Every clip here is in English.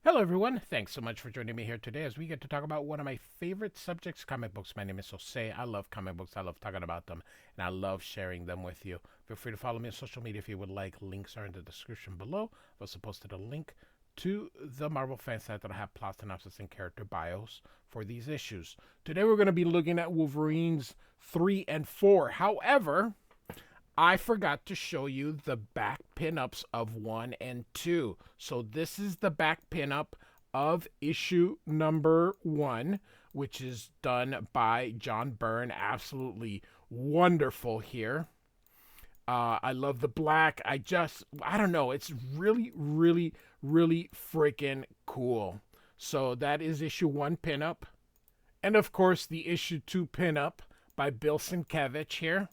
Hello, everyone. Thanks so much for joining me here today as we get to talk about one of my favorite subjects, comic books. My name is Jose. I love comic books. I love talking about them, and I love sharing them with you. Feel free to follow me on social media if you would like. Links are in the description below. I've also posted a link to the Marvel fan site that I have plot synopsis and character bios for these issues. Today, we're going to be looking at Wolverines 3 and 4. However, I forgot to show you the back pinups of 1 and 2. So this is the back pinup of issue number 1, which is done by John Byrne. Absolutely wonderful here. I love the black. I don't know. It's really, really, really freaking cool. So that is issue 1 pinup. And of course, the issue 2 pinup by Bill Sienkiewicz here.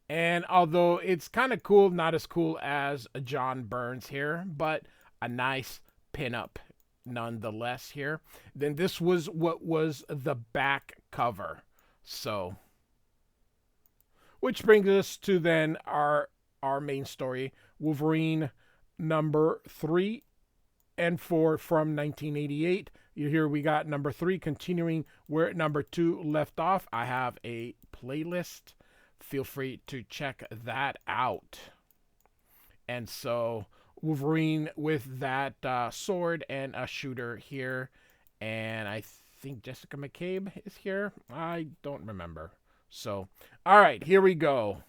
And although it's kind of cool, not as cool as John Burns here, but a nice pinup nonetheless here. Then this was what was the back cover. So, which brings us to then our main story, Wolverine number 3 and 4 from 1988. Here we got number 3 continuing where number 2 left off. I have a playlist. Feel free to check that out. And so Wolverine with that sword and a shooter here. And I think Jessica McCabe is here. I don't remember. So, all right, here we go.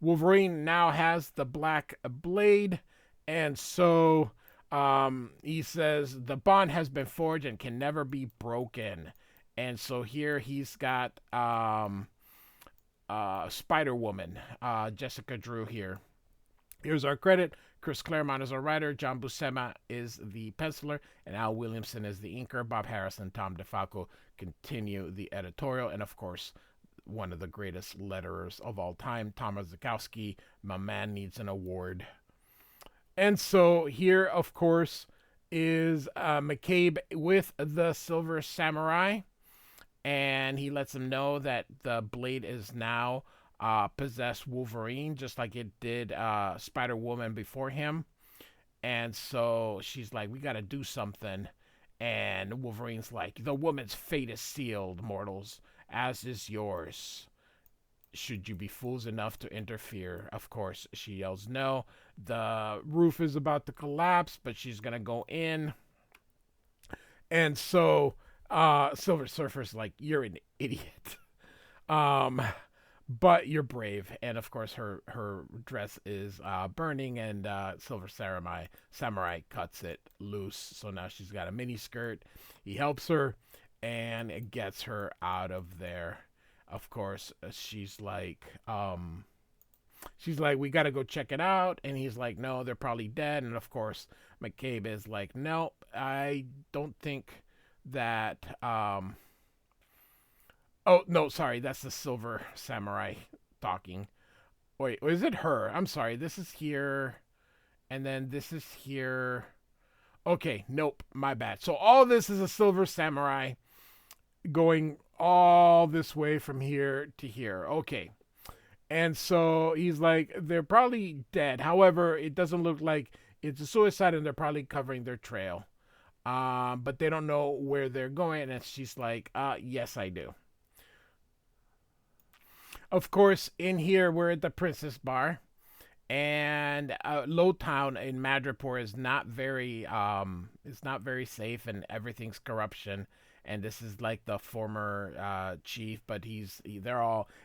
Wolverine now has the black blade. And so he says the bond has been forged and can never be broken. And so here he's got Spider-Woman, Jessica Drew here. Here's our credit. Chris Claremont is our writer. John Buscema is the penciler. And Al Williamson is the inker. Bob Harris and Tom DeFalco continue the editorial. And, of course, one of the greatest letterers of all time, Thomas Zukowski. My man needs an award. And so here, of course, is McCabe with the Silver Samurai. And he lets him know that the blade is now possessed Wolverine, just like it did Spider-Woman before him. And so she's like, we got to do something. And Wolverine's like, the woman's fate is sealed, mortals, as is yours. Should you be fools enough to interfere? Of course, she yells no. The roof is about to collapse, but she's going to go in. And so Silver Surfer's like, you're an idiot. But you're brave. And of course her dress is burning, and Silver Samurai cuts it loose. So now she's got a mini skirt. He helps her and it gets her out of there. Of course, she's like, we gotta go check it out. And he's like, no, they're probably dead. And of course, McCabe is like, no, I don't think that oh no, sorry, that's the Silver Samurai talking. Wait, is it her? I'm sorry, this is here and then this is here. Okay, nope, my bad. So all this is a Silver Samurai going all this way from here to here. Okay. And so he's like, they're probably dead. However, it doesn't look like it's a suicide, and they're probably covering their trail. But they don't know where they're going. And she's like, yes, I do. Of course, in here, we're at the Princess Bar. And Lowtown in Madripoor is not very safe, and everything's corruption. And this is like the former chief, but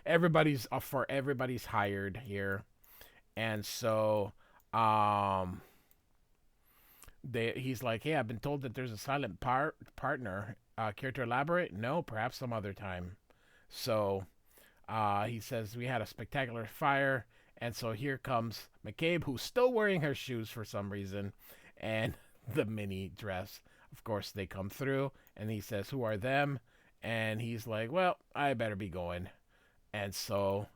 everybody's hired here. And so he's like, hey, I've been told that there's a silent partner. Care to elaborate? No, perhaps some other time. So he says, we had a spectacular fire. And so here comes McCabe, who's still wearing her shoes for some reason, and the mini dress. Of course, they come through, and he says, who are them? And he's like, well, I better be going. And so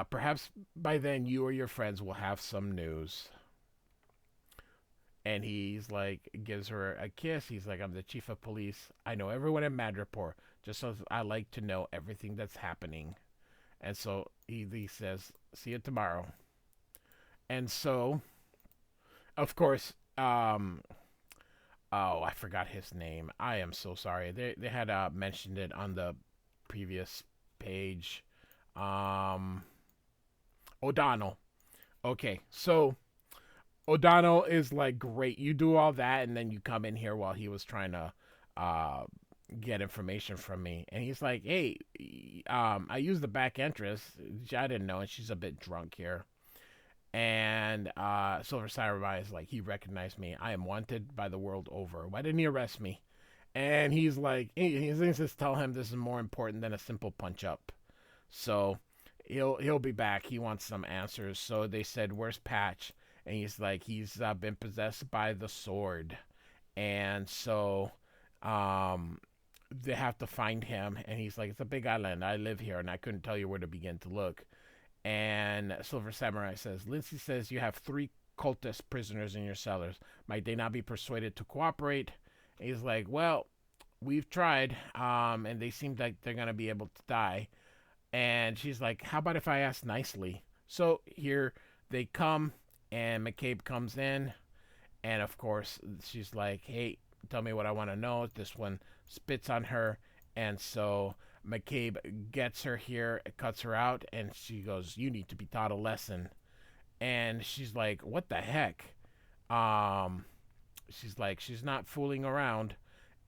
perhaps by then you or your friends will have some news. And he's like, gives her a kiss. He's like, I'm the chief of police. I know everyone in Madripoor, just as I like to know everything that's happening. And so he says, see you tomorrow. And so of course, oh, I forgot his name. I am so sorry. They had mentioned it on the previous page. Um, O'Donnell. Okay, so O'Donnell is like, great. You do all that, and then you come in here while he was trying to uh get information from me, and he's like, hey, I used the back entrance. I didn't know, and she's a bit drunk here. And Silver Samurai is like, he recognized me. I am wanted by the world over. Why didn't he arrest me? And he's like, he just tell him this is more important than a simple punch up. So he'll be back. He wants some answers. So they said, where's Patch? And he's like, he's been possessed by the sword. And so um, they have to find him. And he's like, it's a big island. I live here, and I couldn't tell you where to begin to look. And Silver Samurai says, Lindsay says you have 3 cultist prisoners in your cellars. Might they not be persuaded to cooperate? And he's like, well, we've tried, and they seem like they're going to be able to die. And she's like, how about if I ask nicely? So here they come, and McCabe comes in. And of course, she's like, hey, tell me what I want to know. This one spits on her. And so McCabe gets her here, cuts her out, and she goes, you need to be taught a lesson. And she's like, what the heck? Um, she's like, she's not fooling around.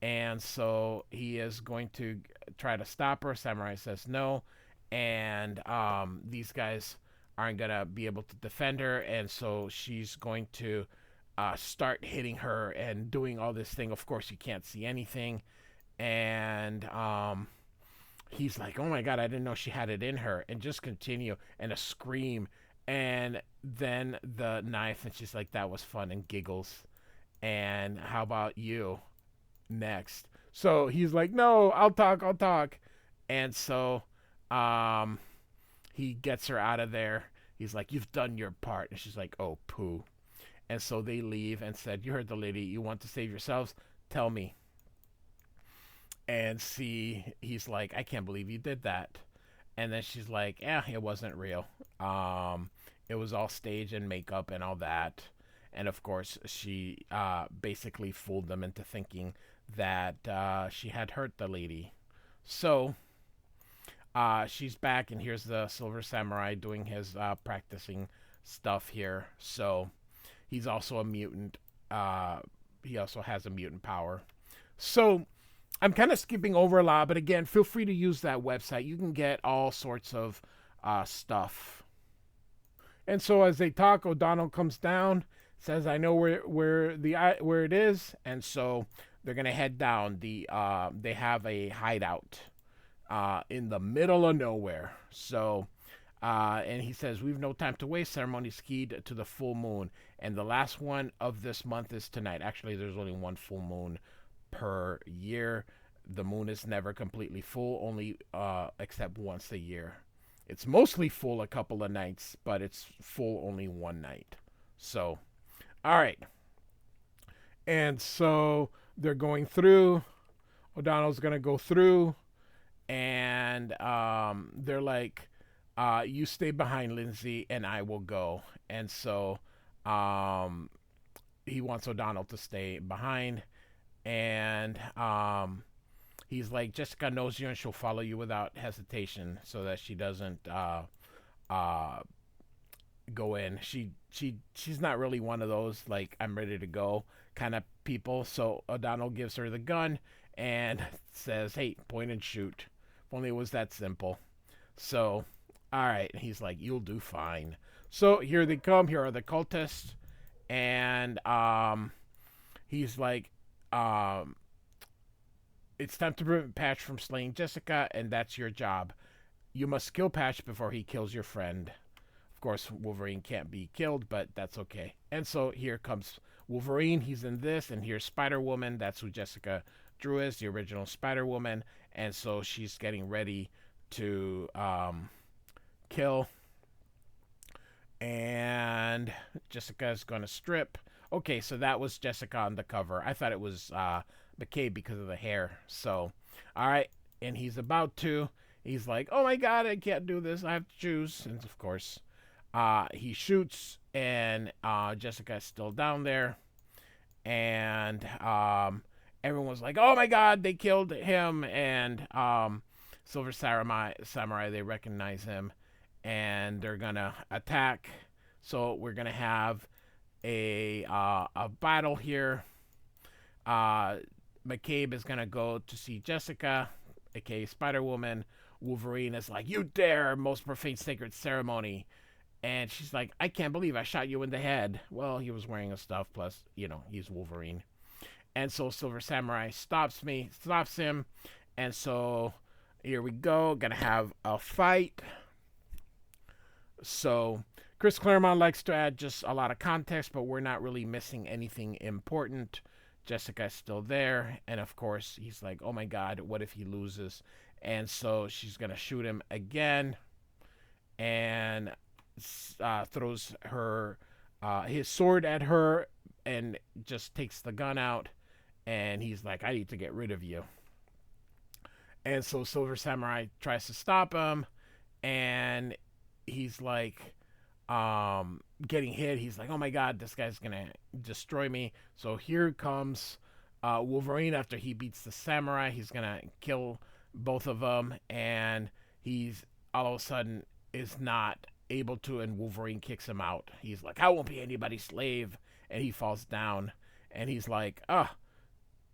And so he is going to try to stop her. Samurai says no. And these guys aren't going to be able to defend her. And so she's going to start hitting her and doing all this thing. Of course, you can't see anything. And he's like, oh my God, I didn't know she had it in her. And just continue. And a scream. And then the knife. And she's like, that was fun. And giggles. And how about you next? So he's like, no, I'll talk. And so he gets her out of there. He's like, you've done your part. And she's like, oh, poo. And so they leave and said, you heard the lady. You want to save yourselves? Tell me. And see, he's like, I can't believe you did that. And then she's like, it wasn't real. It was all stage and makeup and all that. And of course, she basically fooled them into thinking that she had hurt the lady. So she's back, and here's the Silver Samurai doing his practicing stuff here. So he's also a mutant. He also has a mutant power. So I'm kind of skipping over a lot, but again, feel free to use that website. You can get all sorts of stuff. And so as they talk, O'Donnell comes down, says, "I know where it is," and so they're gonna head down. They have a hideout in the middle of nowhere. So, and he says, "We've no time to waste. Ceremony's keyed to the full moon, and the last one of this month is tonight. Actually, there's only one full moon per year. The moon is never completely full, only except once a year. It's mostly full a couple of nights, but it's full only one night. So, all right." And so they're going through. O'Donnell's gonna go through, and they're like, "You stay behind, Lindsay, and I will go." And so he wants O'Donnell to stay behind, and he's like, "Jessica knows you, and she'll follow you without hesitation, so that she doesn't go in. She's not really one of those like I'm ready to go kind of people." So O'Donnell gives her the gun and says, "Hey, point and shoot." If only it was that simple. So, all right, he's like, "You'll do fine." So here they come. Here are the cultists, and he's like, "It's time to prevent Patch from slaying Jessica, and that's your job. You must kill Patch before he kills your friend." Of course, Wolverine can't be killed, but that's okay. And so here comes Wolverine. He's in this, and here's Spider-Woman. That's who Jessica Drew is, the original Spider-Woman. And so she's getting ready to kill. And Jessica's going to strip. Okay, so that was Jessica on the cover. I thought it was McCabe because of the hair. So, all right. And he's about to. He's like, "Oh my God, I can't do this. I have to choose." And of course, he shoots, and Jessica is still down there, and everyone's like, "Oh my God, they killed him!" And Silver Samurai, they recognize him, and they're gonna attack. So we're gonna have a battle here. Uh, McCabe is gonna go to see Jessica, aka Spider Woman. Wolverine is like, "You dare! Most profane sacred ceremony." And she's like, "I can't believe I shot you in the head." Well, he was wearing a stuff, plus, he's Wolverine. And so Silver Samurai stops him. And so here we go. Gonna have a fight. So Chris Claremont likes to add just a lot of context, but we're not really missing anything important. Jessica's still there. And of course, he's like, "Oh my God, what if he loses?" And so she's gonna shoot him again. And throws his sword at her and just takes the gun out, and he's like, "I need to get rid of you." And so Silver Samurai tries to stop him, and he's like getting hit. He's like, "Oh my God, this guy's gonna destroy me." So here comes Wolverine. After he beats the samurai, he's gonna kill both of them, and he's all of a sudden is not able to, and Wolverine kicks him out. He's like, "I won't be anybody's slave," and he falls down, and he's like, "Ah."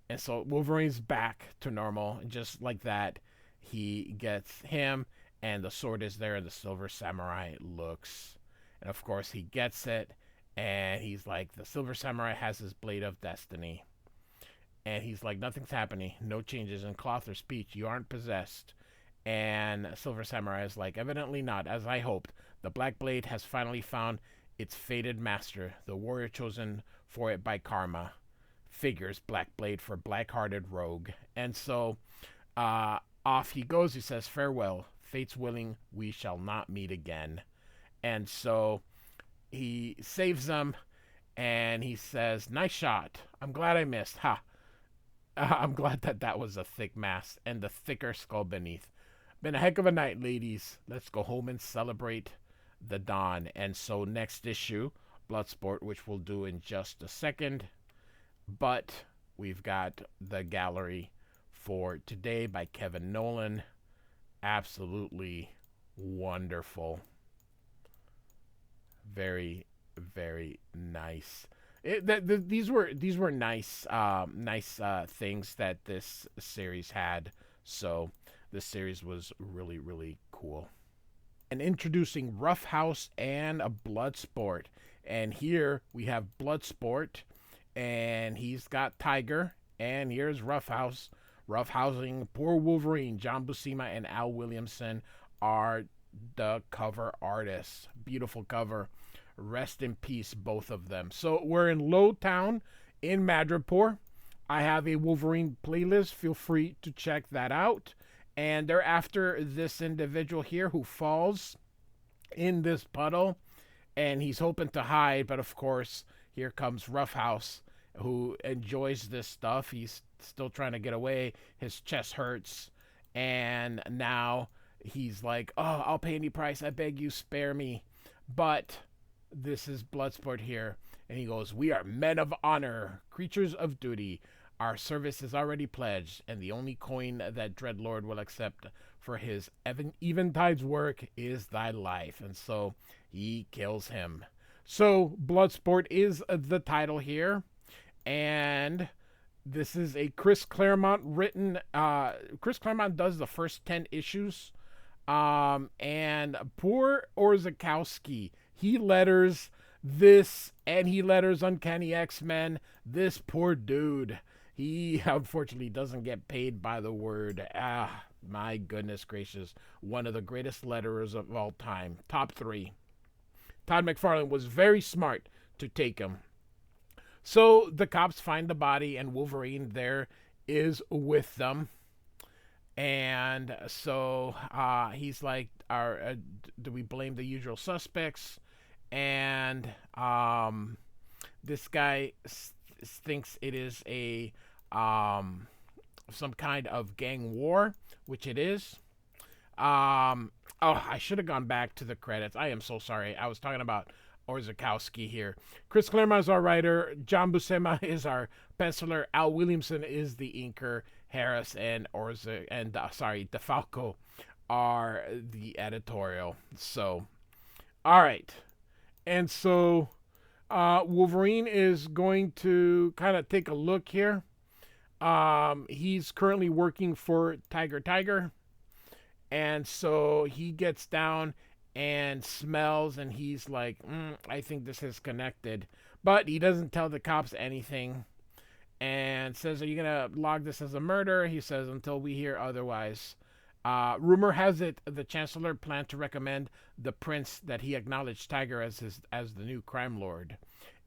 And so Wolverine's back to normal, and just like that, he gets him, and the sword is there, and the Silver Samurai looks, and of course he gets it, and he's like, "The Silver Samurai has his blade of destiny," and he's like, "Nothing's happening, no changes in cloth or speech, you aren't possessed." And Silver Samurai is like, "Evidently not, as I hoped. The Black Blade has finally found its fated master, the warrior chosen for it by karma. Figures, Black Blade for black-hearted rogue." And so off he goes. He says, "Farewell. Fate's willing, we shall not meet again." And so he saves them, and he says, "Nice shot. I'm glad I missed. Ha. I'm glad that was a thick mass and the thicker skull beneath. Been a heck of a night, ladies. Let's go home and celebrate the dawn." And so next issue, Bloodsport, which we'll do in just a second. But we've got the gallery for today by Kevin Nolan. Absolutely wonderful. Very, very nice. These were nice things that this series had. So this series was really, really cool. And introducing Roughhouse and Bloodsport. And here we have Bloodsport, and he's got Tiger, and here's Roughhouse. Roughhousing poor Wolverine. John Buscema and Al Williamson are the cover artists. Beautiful cover. Rest in peace, both of them. So we're in Lowtown in Madripoor. I have a Wolverine playlist. Feel free to check that out. And they're after this individual here who falls in this puddle, and he's hoping to hide, but of course, here comes Roughhouse, who enjoys this stuff. He's still trying to get away. His chest hurts, and now he's like, "Oh, I'll pay any price. I beg you, spare me." But this is Bloodsport here, and he goes, "We are men of honor, creatures of duty. Our service is already pledged, and the only coin that Dreadlord will accept for his Eventide's work is thy life." And so he kills him. So Bloodsport is the title here, and this is a Chris Claremont written. Chris Claremont does the first 10 issues, and poor Orzechowski, he letters this, and he letters Uncanny X-Men. This poor dude. He unfortunately doesn't get paid by the word. My goodness gracious. One of the greatest letterers of all time. Top 3. Todd McFarlane was very smart to take him. So the cops find the body, and Wolverine there is with them. And so he's like, do we blame the usual suspects? And this guy thinks it is a some kind of gang war, which it is. I should have gone back to the credits. I am so sorry. I was talking about Orzechowski here. Chris Claremont is our writer. John Buscema is our penciler. Al Williamson is the inker. Harris and DeFalco are the editorial. So, all right. And so Wolverine is going to kind of take a look here. He's currently working for Tiger. And so he gets down and smells, and he's like, I think this is connected. But he doesn't tell the cops anything and says, are you going to log this as a murder? He says, until we hear otherwise. Rumor has it the Chancellor planned to recommend the prince that he acknowledged Tiger as the new crime lord.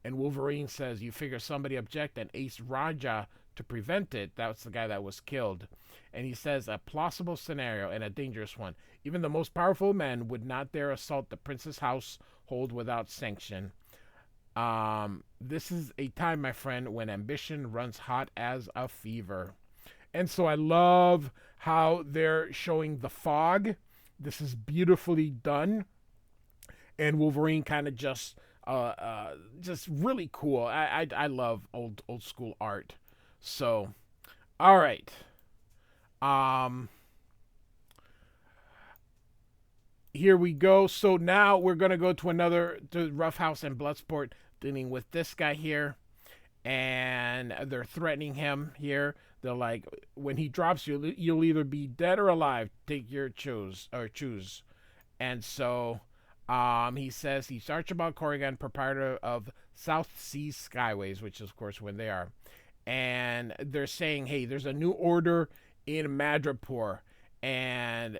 And Wolverine says, you figure somebody object, and Ace Raja to prevent it. That's the guy that was killed. And he says, a plausible scenario and a dangerous one. Even the most powerful men would not dare assault the prince's household without sanction. This is a time, my friend, when ambition runs hot as a fever. And so I love how they're showing the fog. This is beautifully done. And Wolverine kind of just really cool. I love old school art. So, all right. Here we go. So now we're going to go to Roughhouse and Bloodsport, dealing with this guy here. And they're threatening him here. They're like, when he drops you, you'll either be dead or alive. Take your choose. And so he says he's Archibald Corrigan, proprietor of South Sea Skyways, which is, of course, when they are. And they're saying, hey, there's a new order in Madripoor. And,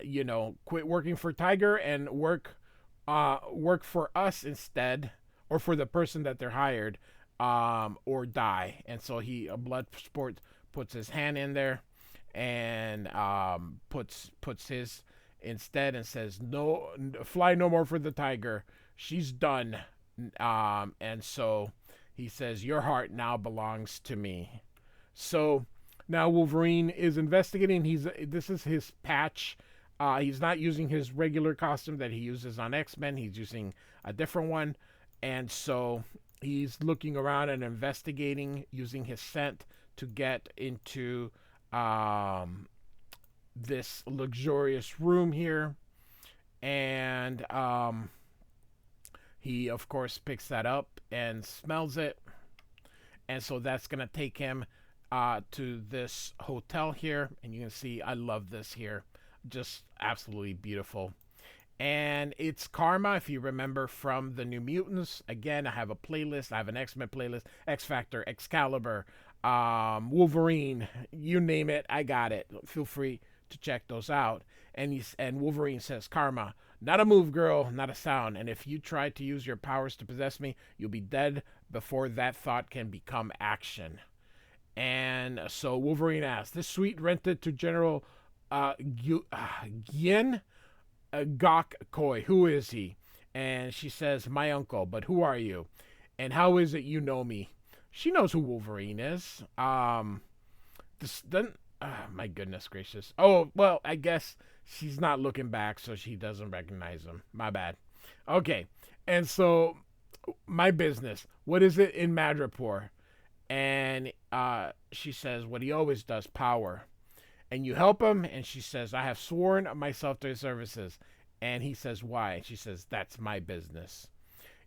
quit working for Tiger and work for us instead, or for the person that they're hired, or die. And so Bloodsport puts his hand in there and puts his instead and says, no, fly no more for the Tiger. She's done. And so he says, your heart now belongs to me. So now Wolverine is investigating. This is his patch. He's not using his regular costume that he uses on X-Men. He's using a different one. And so he's looking around and investigating, using his scent to get into this luxurious room here. And he, of course, picks that up and smells it. And so that's going to take him to this hotel here. And you can see, I love this here. Just absolutely beautiful. And it's Karma, if you remember from the New Mutants. Again, I have a playlist. I have an X-Men playlist. X-Factor, Excalibur, Wolverine, you name it, I got it. Feel free to check those out. And Wolverine says, Karma, not a move, girl, not a sound. And if you try to use your powers to possess me, you'll be dead before that thought can become action. And so Wolverine asks, this suite rented to General Gien Gok Koi, who is he? And she says, my uncle, but who are you? And how is it you know me? She knows who Wolverine is. My goodness gracious. Oh, well, I guess she's not looking back, so she doesn't recognize him. My bad. Okay, and so my business. What is it in Madripoor? And she says, what he always does, power. And you help him? And she says, I have sworn myself to his services. And he says, why? And she says, that's my business.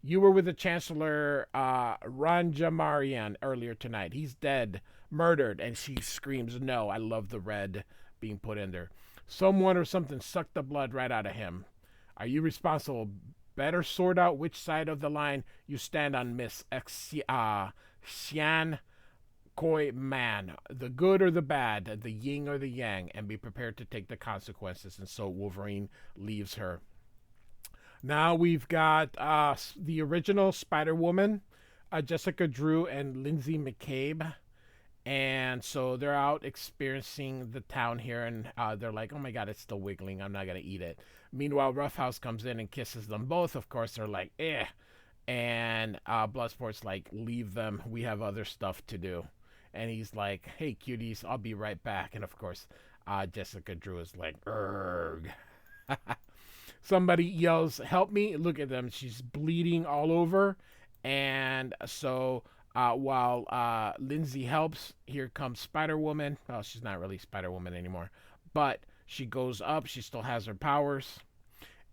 You were with the Chancellor Ranjamarian earlier tonight. He's dead, murdered. And she screams, no. I love the red being put in there. Someone or something sucked the blood right out of him. Are you responsible? Better sort out which side of the line you stand on, Miss Xian Koi Man, the good or the bad, the yin or the yang, and be prepared to take the consequences. And so Wolverine leaves her. Now we've got the original Spider-Woman, Jessica Drew and Lindsay McCabe. And so they're out experiencing the town here, and they're like, oh my God, it's still wiggling. I'm not going to eat it. Meanwhile, Roughhouse comes in and kisses them both. Of course, they're like, eh. And Bloodsport's like, leave them. We have other stuff to do. And he's like, hey, cuties, I'll be right back. And of course, Jessica Drew is like, erg. somebody yells, "Help me!" Look at them; she's bleeding all over, and so while Lindsay helps, here comes Spider Woman. Well, she's not really Spider Woman anymore, but she goes up. She still has her powers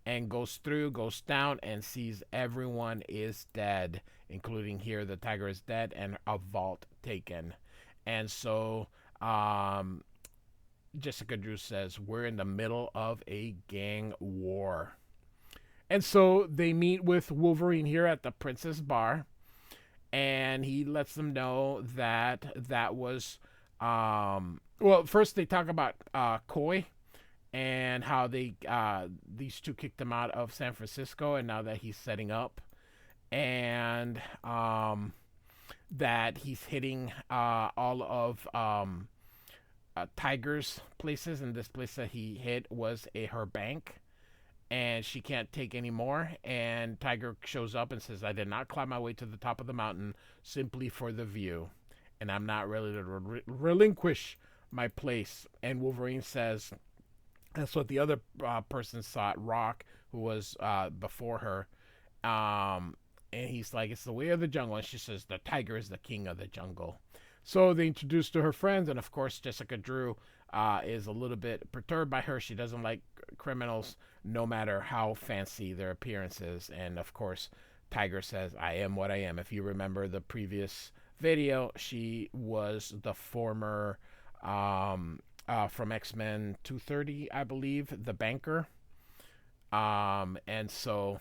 and goes through, goes down, and sees everyone is dead, including here the tiger is dead and a vault taken. And so Jessica Drew says, "We're in the middle of a gang war." And so they meet with Wolverine here at the Princess Bar, and he lets them know that that was. Well, first they talk about Koi and how they these two kicked him out of San Francisco, and now that he's setting up, and that he's hitting all of Tiger's places, and this place that he hit was her bank, and she can't take any more. And Tiger shows up and says, "I did not climb my way to the top of the mountain simply for the view, and I'm not ready to relinquish my place." And Wolverine says, that's what the other person saw, Rock, who was before her. And he's like, "It's the way of the jungle." And she says, "The tiger is the king of the jungle." So they introduce to her friends, and of course, Jessica Drew is a little bit perturbed by her. She doesn't like criminals, no matter how fancy their appearance is. And of course, Tiger says, "I am what I am." If you remember the previous video, she was the former from X-Men 230, I believe, the banker. And so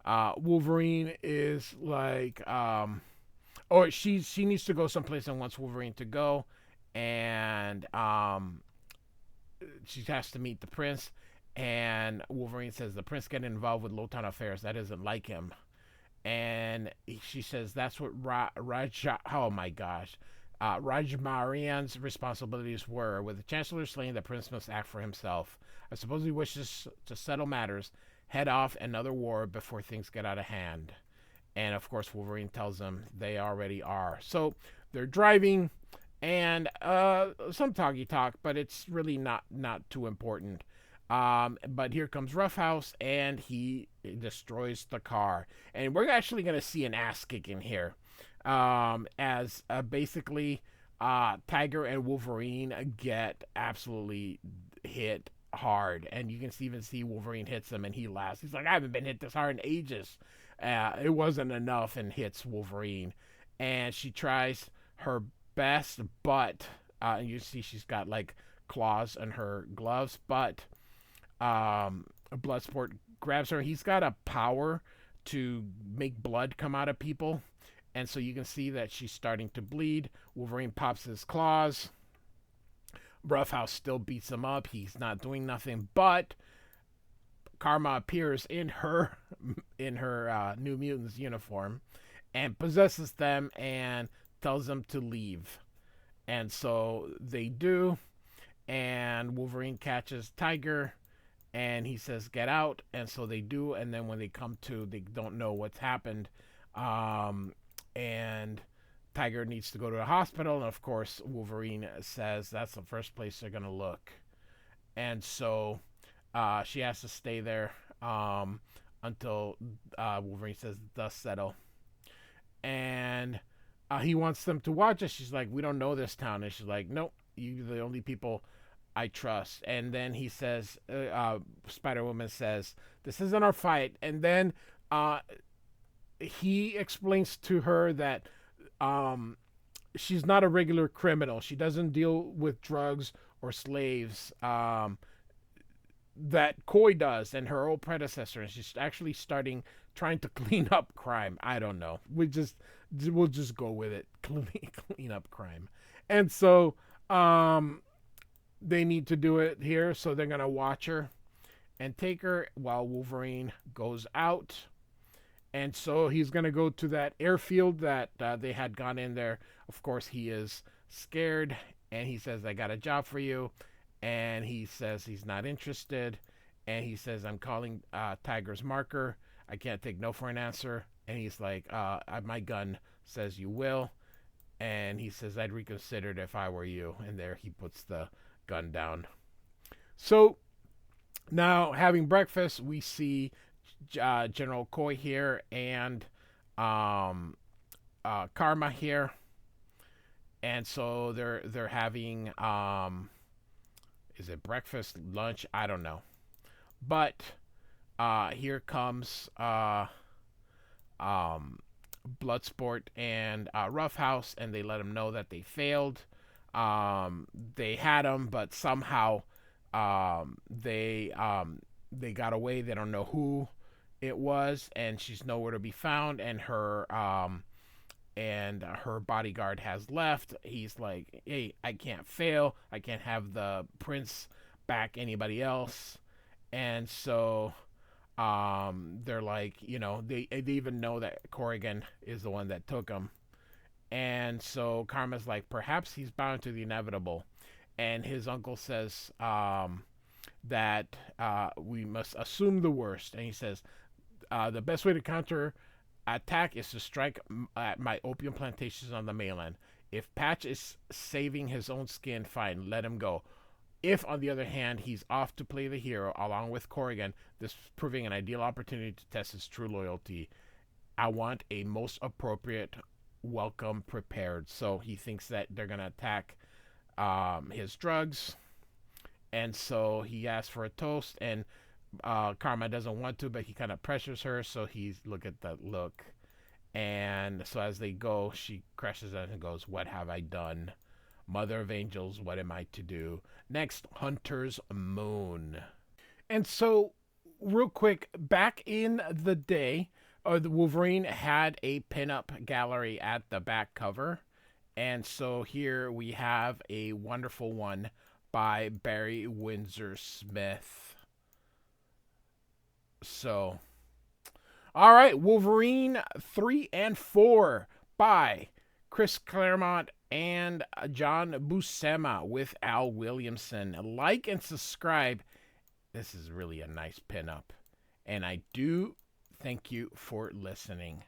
Wolverine is like, or she needs to go someplace and wants Wolverine to go, and she has to meet the prince. And Wolverine says the prince getting involved with low-town affairs, that isn't like him. And she says that's what oh my gosh, Rajmarian's responsibilities were. With the Chancellor slain, the prince must act for himself. I suppose he wishes to settle matters, head off another war before things get out of hand. And of course, Wolverine tells them they already are. So they're driving, and some talky talk, but it's really not too important. But here comes Roughhouse, and he destroys the car. And we're actually going to see an ass kicking here. As basically Tiger and Wolverine get absolutely hit hard. And you can even see Wolverine hits him, and he laughs. He's like, "I haven't been hit this hard in ages." It wasn't enough, and hits Wolverine. And she tries her best, but you see she's got like claws in her gloves, but Bloodsport grabs her. He's got a power to make blood come out of people, and so you can see that she's starting to bleed. Wolverine pops his claws. Roughhouse still beats him up. He's not doing nothing, but Karma appears in her New Mutants uniform and possesses them and tells them to leave. And so they do, and Wolverine catches Tiger, and he says, "Get out." And so they do, and then when they come to, they don't know what's happened. And Tiger needs to go to the hospital, and of course Wolverine says that's the first place they're going to look. And so she has to stay there until Wolverine says, "Dust settle." And he wants them to watch us. She's like, "We don't know this town." And she's like, "Nope, you're the only people I trust." And then he says, Spider-Woman says, "This isn't our fight." And then he explains to her that she's not a regular criminal. She doesn't deal with drugs or slaves. That Koi does, and her old predecessor, and she's actually trying to clean up crime. I don't know. We'll just go with it. Clean up crime. And so they need to do it here, so they're gonna watch her and take her while Wolverine goes out. And so he's gonna go to that airfield that they had gone in there. Of course, he is scared, and he says, "I got a job for you." And he says he's not interested. And he says, "I'm calling Tiger's marker. I can't take no for an answer." And he's like, "My gun says you will." And he says, "I'd reconsider it if I were you." And there he puts the gun down. So Now, having breakfast, we see General Coy here and um, Karma here, and so they're having is it breakfast, lunch? I don't know, but here comes um, Bloodsport and Roughhouse, and they let him know that they failed. They had him, but somehow um, they um, they got away. They don't know who it was, and she's nowhere to be found. And her bodyguard has left. He's like, "Hey, I can't fail. I can't have the prince back anybody else." And so they're like, they even know that Corrigan is the one that took him. And so Karma's like, perhaps he's bound to the inevitable. And his uncle says that we must assume the worst. And he says, the best way to counter attack is to strike at my opium plantations on the mainland. If Patch is saving his own skin, fine, let him go. If, on the other hand, he's off to play the hero along with Corrigan, this proving an ideal opportunity to test his true loyalty. I want a most appropriate welcome prepared. So he thinks that they're going to attack his drugs. And so he asks for a toast, and Karma doesn't want to, but he kind of pressures her. So he's look at that look. And so as they go, she crashes out and goes, "What have I done? Mother of Angels, what am I to do?" Next, Hunter's Moon. And so, real quick, back in the day, the Wolverine had a pinup gallery at the back cover. And so here we have a wonderful one by Barry Windsor Smith. So, all right, Wolverine 3 and 4 by Chris Claremont and John Buscema with Al Williamson. Like and subscribe. This is really a nice pinup. And I do thank you for listening.